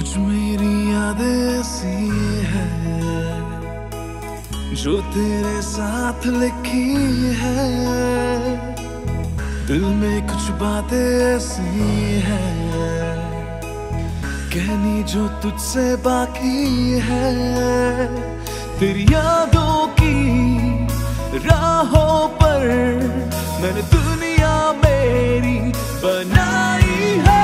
कुछ मेरी यादें ऐसी है जो तेरे साथ लिखी है। दिल में कुछ बातें ऐसी है कहनी जो तुझसे बाकी है। तेरी यादों की राहों पर मैंने दुनिया मेरी बनाई है।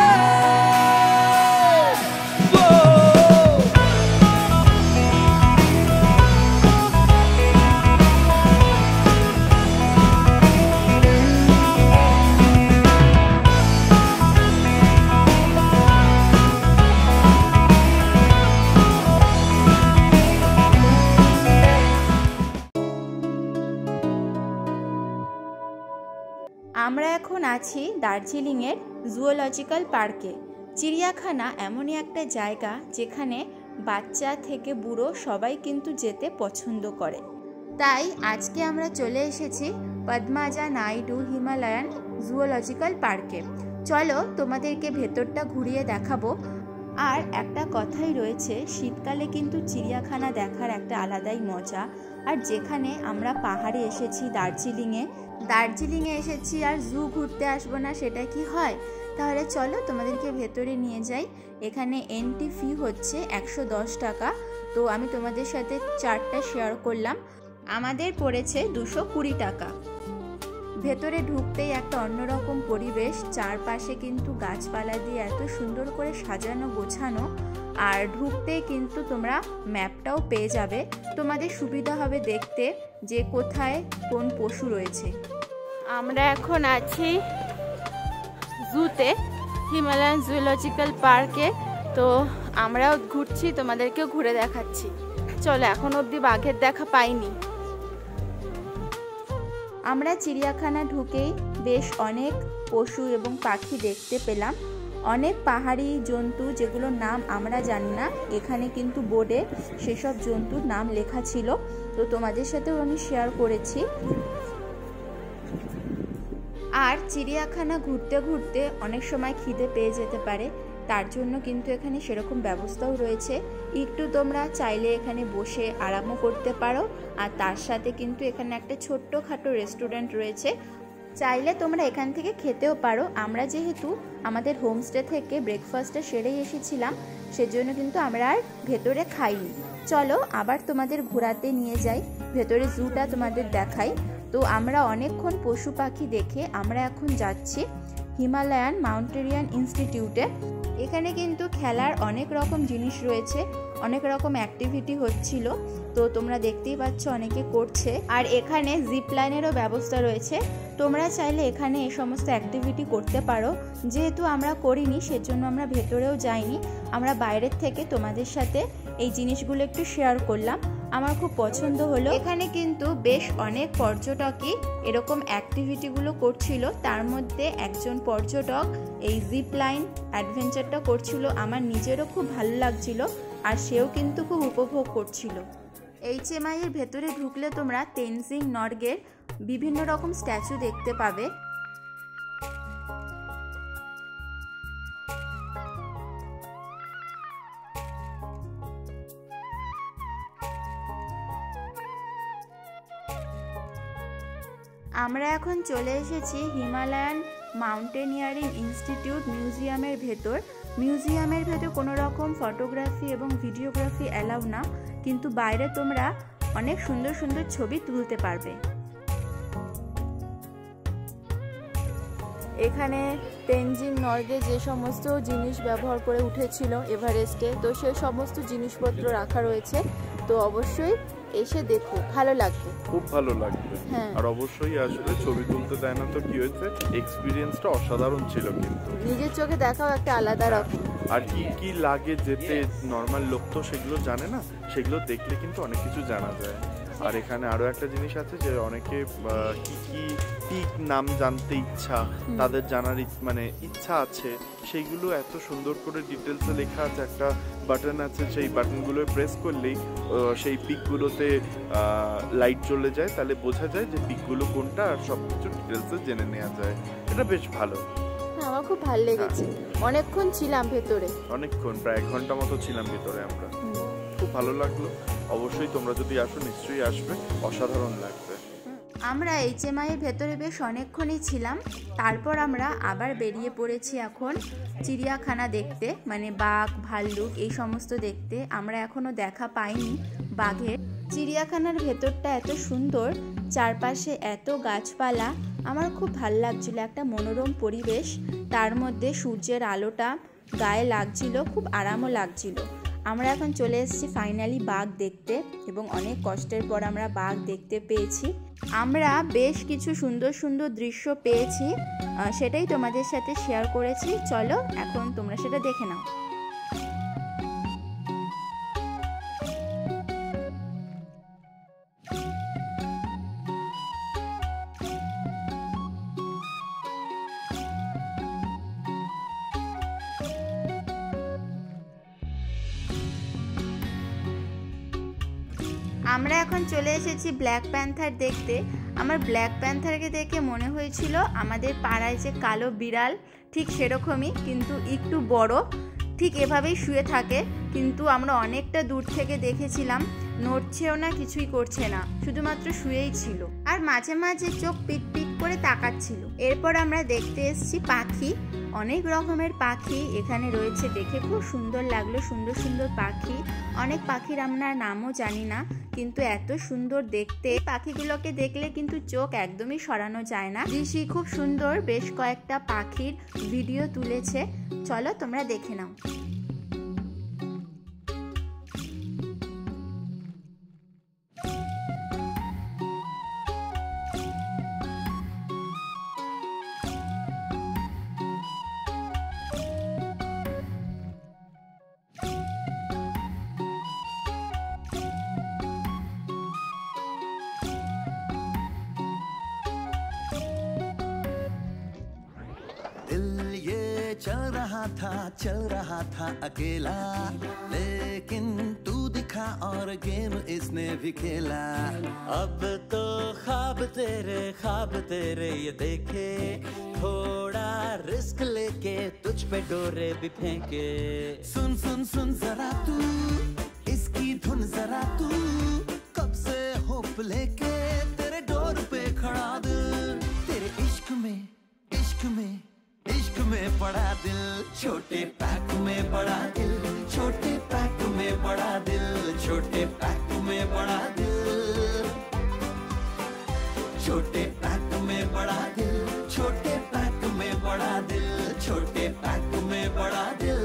আমরা এখন আছি দার্জিলিংয়ের জুওলজিক্যাল পার্কে। চিড়িয়াখানা এমনই একটা জায়গা যেখানে বাচ্চা থেকে বুড়ো সবাই কিন্তু যেতে পছন্দ করে। তাই আজকে আমরা চলে এসেছি পদ্মাজা নাইডু হিমালয়ান জুওলজিক্যাল পার্কে। চলো তোমাদেরকে ভেতরটা ঘুরিয়ে দেখাবো। আর একটা কথাই রয়েছে, শীতকালে কিন্তু চিড়িয়াখানা দেখার একটা আলাদাই মজা। আর যেখানে আমরা পাহাড়ে এসেছি দার্জিলিংয়ে এসেছি আর জু ঘুরতে আসবো না, সেটা কি হয়? তাহলে চলো তোমাদেরকে ভেতরে নিয়ে যাই। এখানে এন্ট্রি ফি হচ্ছে 110 টাকা। তো আমি তোমাদের সাথে চার্টটা শেয়ার করলাম, আমাদের পড়েছে 220 টাকা। ভেতরে ঢুকতেই একটা অন্যরকম পরিবেশ, চারপাশে কিন্তু গাছপালা দিয়ে এত সুন্দর করে সাজানো গোছানো। আর ঢুকতেই কিন্তু তোমরা ম্যাপটাও পেয়ে যাবে, তোমাদের সুবিধা হবে দেখতে যে কোথায় কোন পশু রয়েছে। আমরা এখন আছি জুতে, হিমালয়ান জুওলজিক্যাল পার্কে। তো আমরাও ঘুরছি, তোমাদেরকেও ঘুরে দেখাচ্ছি। চলো, এখন অবধি বাঘের দেখা পাইনি। আমরা চিড়িয়াখানা ঢুকেই বেশ অনেক পশু এবং পাখি দেখতে পেলাম। অনেক পাহাড়ি জন্তু যেগুলোর নাম আমরা জানি না, এখানে কিন্তু বোর্ডে সেসব জন্তুর নাম লেখা ছিল। তো তোমাদের সাথেও আমি শেয়ার করেছি। আর চিড়িয়াখানা ঘুরতে ঘুরতে অনেক সময় খিদে পেয়ে যেতে পারে, তার জন্য কিন্তু এখানে সেরকম ব্যবস্থাও রয়েছে। একটু তোমরা চাইলে এখানে বসে আরামও করতে পারো। আর তার সাথে কিন্তু এখানে একটা ছোট্টখাটো রেস্টুরেন্ট রয়েছে, চাইলে তোমরা এখান থেকে খেতেও পারো। আমরা যেহেতু আমাদের হোমস্টে থেকে ব্রেকফাস্টটা সেরেই এসেছিলাম, সেজন্য কিন্তু আমরা আর ভেতরে খাইনি। চলো আবার তোমাদের ঘোরাতে নিয়ে যাই, ভেতরে জুটা তোমাদের দেখাই। তো আমরা অনেকক্ষণ পশু পাখি দেখে আমরা এখন যাচ্ছি হিমালয়ান মাউন্টেনিয়ারিং ইনস্টিটিউটে। এখানে কিন্তু খেলার অনেক রকম জিনিস রয়েছে, অনেক রকম অ্যাক্টিভিটি হচ্ছিল। তো তোমরা দেখতেই পাচ্ছ অনেকে করছে। আর এখানে জিপ লাইনেরও ব্যবস্থা রয়েছে, তোমরা চাইলে এখানে এই সমস্ত অ্যাক্টিভিটি করতে পারো। যেহেতু আমরা করিনি সেজন্য আমরা ভেতরেও যাইনি, আমরা বাইরের থেকে তোমাদের সাথে এই জিনিসগুলো একটু শেয়ার করলাম। আমার খুব পছন্দ হলো। এখানে কিন্তু বেশ অনেক পর্যটকই এরকম অ্যাক্টিভিটিগুলো করছিল, তার মধ্যে একজন পর্যটক এই জিপ লাইন অ্যাডভেঞ্চারটা করছিল। আমার নিজেরও খুব ভালো লাগছিল আর সেও কিন্তু খুব উপভোগ করছিল। HMI এর ভেতরে ঢুকলে তোমরা তেনজিং নরগের বিভিন্ন রকম স্ট্যাচু দেখতে পাবে। আমরা এখন চলে এসেছি হিমালয়ান মাউন্টেনিয়ারিং ইনস্টিটিউট মিউজিয়ামের ভেতর। মিউজিয়ামের ভেতর কোনো রকম ফটোগ্রাফি এবং ভিডিওগ্রাফি অ্যালাউ না, কিন্তু বাইরে তোমরা অনেক সুন্দর সুন্দর ছবি তুলতে পারবে। এখানে তেনজিং নরগে যে সমস্ত জিনিস ব্যবহার করে উঠেছিল এভারেস্টে, তো সেই সমস্ত জিনিসপত্র রাখা রয়েছে। তো অবশ্যই এসে দেখো, ভালো লাগবে, খুব ভালো লাগবে। আর অবশ্যই আসলে ছবি তুলতে দেয় না তো কি হয়েছে, এক্সপিরিয়েন্সটা অসাধারণ ছিল। কিন্তু নিজের চোখে দেখাও একটা আলাদা রকম। আর কি কি লাগে যেতে, নর্মাল লোক তো সেগুলো জানে না, সেগুলো দেখলে কিন্তু অনেক কিছু জানা যায়। আর এখানে আরো একটা জিনিস আছে যে অনেকে কি কি পিক নাম জানতে ইচ্ছা, তাদের জানার ইচ্ছা আছে, সেইগুলো এত সুন্দর করে ডিটেলসে লেখা আছে। একটা বাটন আছে, সেই বাটনগুলো প্রেস করলেই সেই পিকগুলোতে লাইট জ্বলে যায়, তাহলে বোঝা যায় যে পিকগুলো কোনটা, আর সব কিছু ডিটেলসে জেনে নেওয়া যায়। এটা বেশ ভালো। আমার খুব ভালো লেগেছে। অনেকক্ষণ ছিলাম ভেতরে, অনেকক্ষণ, প্রায় 1 ঘন্টা মতো ছিলাম ভিতরে আমরা। খুব ভালো লাগলো। অবশ্যই তোমরা যদি আসো নিশ্চয়ই আসবে, অসাধারণ লাগবে। আমরা HMI এর ভেতরে বেশ অনেকক্ষণই ছিলাম। তারপর আমরা আবার বেরিয়ে পড়েছি এখন চিড়িয়াখানা দেখতে, মানে বাঘ ভাল্লুক এই সমস্ত দেখতে। আমরা এখনো দেখা পাইনি বাঘের। চিড়িয়াখানার ভেতরটা এত সুন্দর, চারপাশে এত গাছপালা, আমার খুব ভালো লাগছিল। একটা মনোরম পরিবেশ, তার মধ্যে সূর্যের আলোটা গায়ে লাগছিল, খুব আরামও লাগছিল। আমরা এখন চলে এসেছি ফাইনালি বাঘ দেখতে, এবং অনেক কষ্টের পর আমরা বাঘ দেখতে পেয়েছি। আমরা বেশ কিছু সুন্দর সুন্দর দৃশ্য পেয়েছি, সেটাই তোমাদের সাথে শেয়ার করেছি। চলো এখন তোমরা সেটা দেখে নাও। আমরা এখন চলে এসেছি ব্ল্যাক প্যান্থার দেখতে। আমার ব্ল্যাক প্যান্থারকে দেখে মনে হয়েছিল আমাদের পাড়ায় যে কালো বিড়াল, ঠিক সেরকমই, কিন্তু একটু বড়, ঠিক এভাবেই শুয়ে থাকে। কিন্তু আমরা অনেকটা দূর থেকে দেখেছিলাম, নড়ছেও না, কিছুই করছে না, শুধুমাত্র শুয়েই ছিল, আর মাঝে মাঝে চোখ পিট পিট করে তাকাচ্ছিল। এরপর আমরা দেখতে এসেছি পাখি, অনেক রকমের পাখি এখানে রয়েছে, দেখে খুব সুন্দর লাগলো। সুন্দর সুন্দর পাখি, অনেক পাখির আমরা নামও জানি না, কিন্তু এত সুন্দর দেখতে। পাখিগুলোকে দেখলে কিন্তু চোখ একদমই সরানো যায় না। ঋষি খুব সুন্দর বেশ কয়েকটা পাখির ভিডিও তুলেছে, চলো তোমরা দেখে নাও। चल रहा था अकेला, लेकिन तू दिखा और गेम इसने भी खेला। अब तो ख्वाब तेरे ये देखे, थोड़ा रिस्क लेके तुझ पे डोरे भी फेंके। सुन सुन सुन जरा तू इसकी धुन, जरा तू कब से होप लेके तेरे डोर पे खड़ा दिल, तेरे इश्क में पड़ा दिल, छोटे पैक में बड़ा दिल, छोटे पैक में बड़ा दिल, छोटे पैक में बड़ा दिल, छोटे पैक में बड़ा दिल, छोटे पैक में बड़ा दिल, छोटे पैक में बड़ा दिल।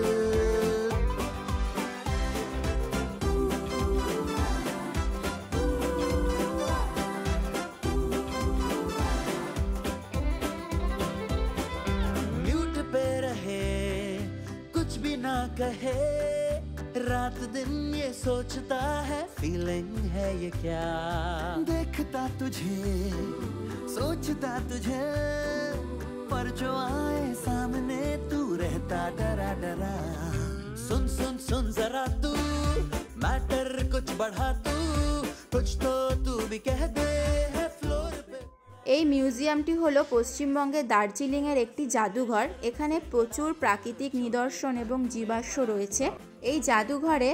ना कहे रात दिन ये सोचता है, फीलिंग है ये क्या, देखता तुझे सोचता तुझे, पर जो आए सामने तू रहता डरा डरा। सुन सुन सुन जरा तू मैटर कुछ बढ़ा तू, कुछ तो तू भी कह दे है फ्लोर पे। এই মিউজিয়ামটি হলো পশ্চিমবঙ্গের দার্জিলিংয়ের একটি জাদুঘর। এখানে প্রচুর প্রাকৃতিক নিদর্শন এবং জীবাশ্ম রয়েছে। এই জাদুঘরে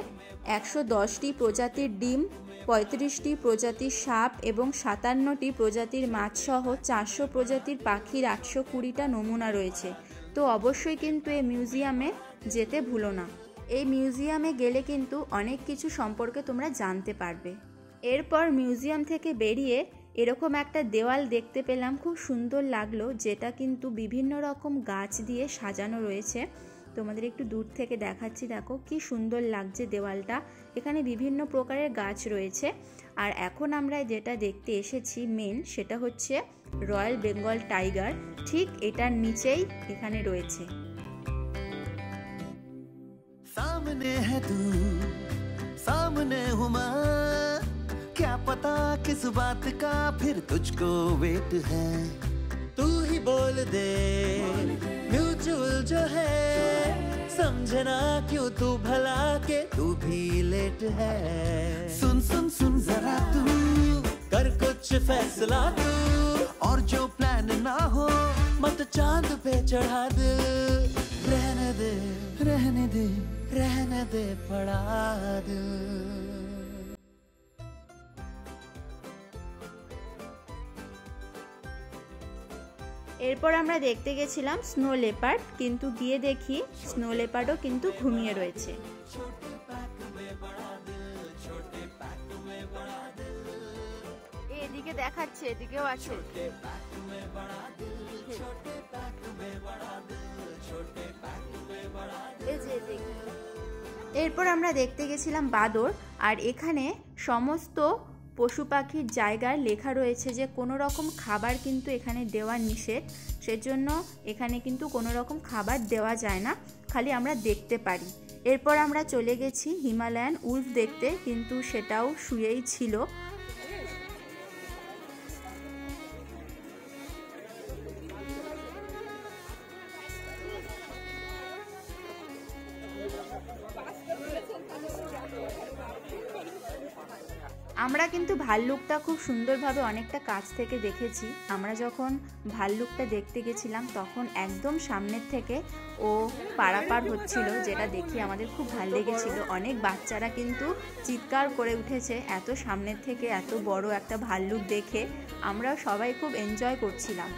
110টি প্রজাতির ডিম, 35টি প্রজাতির সাপ এবং 57টি প্রজাতির মাছসহ 400 প্রজাতির পাখির 820টা নমুনা রয়েছে। তো অবশ্যই কিন্তু এই মিউজিয়ামে যেতে ভুলো না। এই মিউজিয়ামে গেলে কিন্তু অনেক কিছু সম্পর্কে তোমরা জানতে পারবে। এরপর মিউজিয়াম থেকে বেরিয়ে এরকম একটা দেওয়াল দেখতে পেলাম, খুব সুন্দর লাগলো, যেটা কিন্তু বিভিন্ন রকম গাছ দিয়ে সাজানো রয়েছে। তোমাদের একটু দূর থেকে দেখাচ্ছি, দেখো কি সুন্দর লাগছে দেওয়ালটা। এখানে বিভিন্ন প্রকারের গাছ রয়েছে। আর এখন আমরা যেটা দেখতে এসেছি মেন, সেটা হচ্ছে রয়্যাল বেঙ্গল টাইগার, ঠিক এটার নিচেই এখানে রয়েছে। सामने है तू, सामने हूँ मैं, क्या पता किस बात का फिर तुझको वेट है, तू ही बोल दे म्यूचुअल जो है, समझना क्यों तू भला के तू भी लेट है। सुन सुन सुन जरा तू कर कुछ फैसला तू, और जो प्लान ना हो मत चांद पे चढ़ा दे, रहने दे रहने दे रहने दे पड़ा दिल। এরপর আমরা দেখতে গেছিলাম স্নো লেপার্ড, কিন্তু গিয়ে দেখি স্নো লেপার্ডও কিন্তু ঘুমিয়ে রয়েছে। এদিকে দেখাচ্ছে, এদিকেও আছে। এরপর আমরা দেখতে গেছিলাম বাদর, আর এখানে সমস্ত পশু পাখির জায়গায় লেখা রয়েছে যে কোনো রকম খাবার কিন্তু এখানে দেওয়া নিষেধ, সেজন্য এখানে কিন্তু কোনো রকম খাবার দেওয়া যায় না, খালি আমরা দেখতে পারি। এরপর আমরা চলে গেছি হিমালয়ান উল্ফ দেখতে, কিন্তু সেটাও শুয়েই ছিল। আমরা কিন্তু ভাল্লুকটা খুব সুন্দরভাবে অনেকটা কাছ থেকে দেখেছি। আমরা যখন ভাল্লুকটা দেখতে গেছিলাম তখন একদম সামনের থেকে ও পারাপার হচ্ছিল, যেটা দেখে আমাদের খুব ভালো লেগেছিল। অনেক বাচ্চারা কিন্তু চিৎকার করে উঠেছে এত সামনের থেকে এত বড় একটা ভাল্লুক দেখে। আমরা সবাই খুব এনজয় করছিলাম।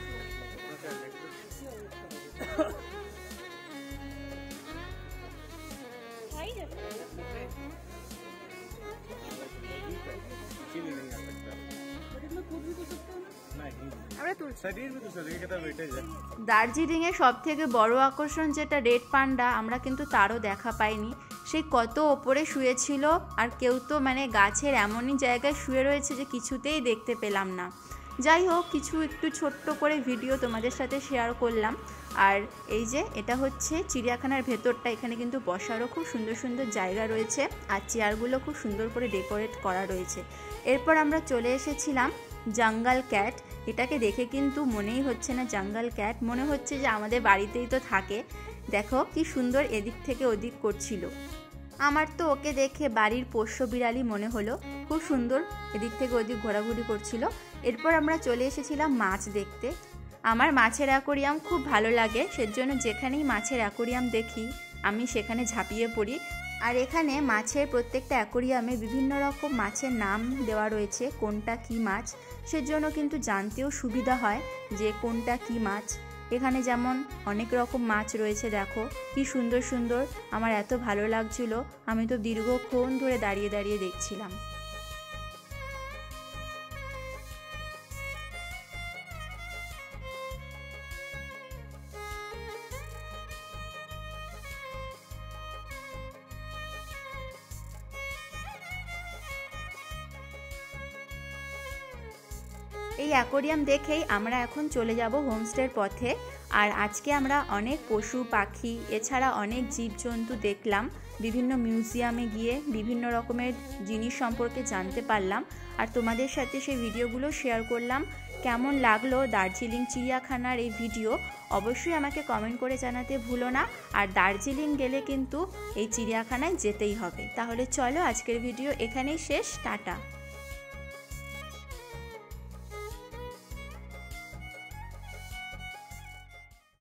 দার্জিলিং এ সব থেকে বড় আকর্ষণ যেটা রেড পান্ডা, আমরা কিন্তু তারও দেখা পাইনি। সে কত ওপরে শুয়েছিল, আর কেউ তো মানে গাছের এমনই জায়গায় শুয়ে রয়েছে যে কিছুতেই দেখতে পেলাম না। যাই হোক, কিছু একটু ছোট্ট করে ভিডিও তোমাদের সাথে শেয়ার করলাম। আর এই যে এটা হচ্ছে চিড়িয়াখানার ভেতরটা, এখানে কিন্তু বসারও খুব সুন্দর সুন্দর জায়গা রয়েছে, আর চেয়ারগুলো খুব সুন্দর করে ডেকোরেট করা রয়েছে। এরপর আমরা চলে এসেছিলাম জঙ্গল ক্যাট। এটাকে দেখে কিন্তু মনেই হচ্ছে না জঙ্গল ক্যাট, মনে হচ্ছে যে আমাদের বাড়িতেই তো থাকে। দেখো কি সুন্দর এদিক থেকে ওদিক করছিল। আমার তো ওকে দেখে বাড়ির পোষ্য বিড়ালি মনে হলো, খুব সুন্দর এদিক থেকে ওদিক ঘোরাঘুরি করছিল। এরপর আমরা চলে এসেছিলাম মাছ দেখতে। আমার মাছের অ্যাকোরিয়াম খুব ভালো লাগে, সেজন্য যেখানেই মাছের অ্যাকোরিয়াম দেখি আমি সেখানে ঝাঁপিয়ে পড়ি। আর এখানে মাছের প্রত্যেকটা অ্যাকোরিয়ামে বিভিন্ন রকম মাছের নাম দেওয়া রয়েছে, কোনটা কি মাছ, সেজন্য কিন্তু জানতেও সুবিধা হয় যে কোনটা কি মাছ। এখানে যেমন অনেক রকম মাছ রয়েছে, দেখো কি সুন্দর সুন্দর। আমার এত ভালো লাগছিল, আমি তো দীর্ঘক্ষণ ধরে দাঁড়িয়ে দাঁড়িয়ে দেখছিলাম। এই অ্যাকোরিয়াম দেখেই আমরা এখন চলে যাব হোমস্টের পথে। আর আজকে আমরা অনেক পশু পাখি এছাড়া অনেক জীবজন্তু দেখলাম, বিভিন্ন মিউজিয়ামে গিয়ে বিভিন্ন রকমের জিনিস সম্পর্কে জানতে পারলাম, আর তোমাদের সাথে সেই ভিডিওগুলো শেয়ার করলাম। কেমন লাগলো দার্জিলিং চিড়িয়াখানার এই ভিডিও অবশ্যই আমাকে কমেন্ট করে জানাতে ভুলো না। আর দার্জিলিং গেলে কিন্তু এই চিড়িয়াখানায় যেতেই হবে। তাহলে চলো আজকের ভিডিও এখানেই শেষ, টাটা।